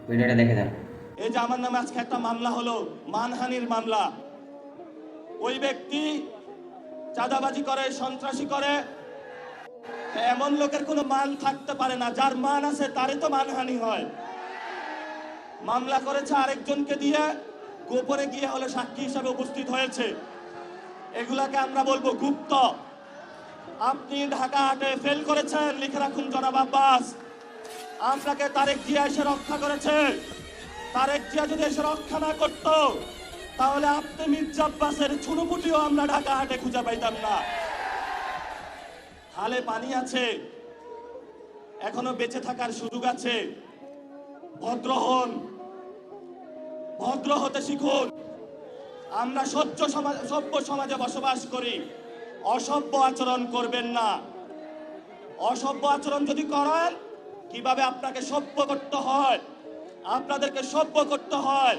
ভিডিওটা দেখে যান। এই যে আমার নামে আজকে একটা মামলা হলো, মানহানির মামলা। ওই ব্যক্তি চাঁদাবাজি করে, সন্ত্রাসী করে। এমন লোকের কোনো মান থাকতে পারে না, যার মান আছে তারই তো মানহানি হয়। মামলা করেছে আরেকজনকে দিয়ে, গোপনে গিয়ে হলে সাক্ষী হিসাবে উপস্থিত হয়েছে। এগুলাকে আমরা বলবো গুপ্ত। আপনি ঢাকা হাটে ফেল করেছেন, লিখে রাখুন জনাব আব্বাস। আপনাকে তারেক জিয়া এসে রক্ষা করেছে। তারেক জিয়া যদি এসে রক্ষা না করত, তাহলে আপনি মির্জা আব্বাসের ছুনুপুটিও আমরা ঢাকা হাটে খুঁজে পাইতাম না। হালে পানি আছে, এখনো বেঁচে থাকার সুযোগ আছে। ভদ্র হন, ভদ্র হতে শিখুন। আমরা সভ্য সমাজে বসবাস করি। অসভ্য আচরণ করবেন না। অসভ্য আচরণ যদি করেন, কিভাবে আপনাকে সভ্য করতে হয়, আপনাদেরকে সভ্য করতে হয়,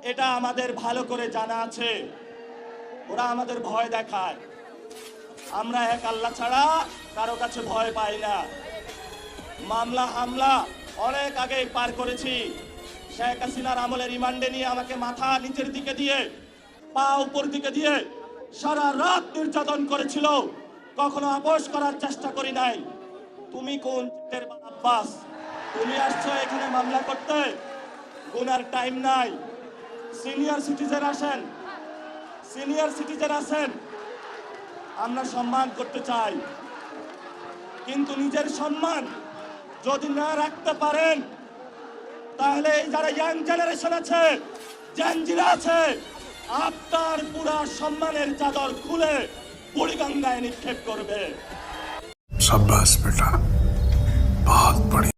এটা আমাদের ভালো করে জানা আছে। ওরা আমাদের ভয় দেখায়। আমরা এক আল্লাহ ছাড়া কারো কাছে ভয় পাই না। মামলা হামলা অনেক আগেই পার করেছি। শেখ হাসিনার আমলে রিমান্ডে নিয়ে আমাকে মাথা নিচের দিকে দিয়ে, পা উপর দিকে দিয়ে সারা রাত নির্যাতন করেছিল। কখনো আপোষ করার চেষ্টা করি নাই। তুমি কোন আব্বাস? তুমি আসছো এখানে মামলা করতে? গুনার টাইম নাই। সিনিয়র সিটিজেন আসেন, সিনিয়র সিটিজেন আছেন। আমরা সম্মান করতে চাই, কিন্তু নিজের সম্মান যদি না রাখতে পারেন, তাহলে এই যারা ইয়াং জেনারেশন আছে, জেনজিরা আছে, আপনার পুরা সম্মানের চাদর খুলে বুড়িগঙ্গায় নিক্ষেপ করবে। शाबाश बेटा, बहुत बढ़िया।